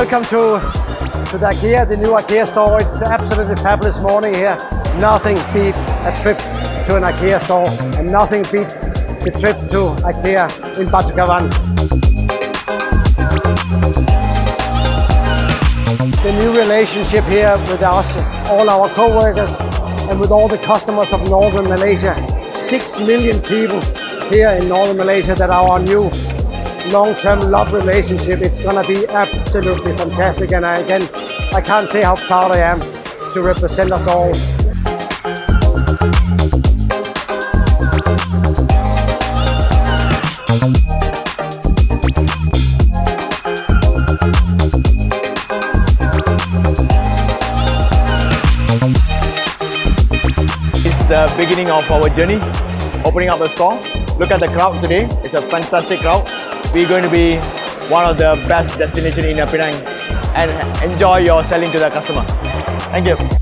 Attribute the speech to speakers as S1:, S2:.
S1: Welcome to the IKEA, the new IKEA store. It's absolutely fabulous morning here. Nothing beats a trip to an IKEA store, and nothing beats the trip to IKEA in Batu Kawan. The new relationship here with us, all our co-workers, and with all the customers of Northern Malaysia. 6 million people here in Northern Malaysia that are our new long-term love relationship. It's gonna be absolutely fantastic, and I can't say how proud I am to represent us all.
S2: It's the beginning of our journey, opening up the store. Look at the crowd today. It's a fantastic crowd. We're going to be one of the best destinations in Penang, and enjoy your selling to the customer. Thank you.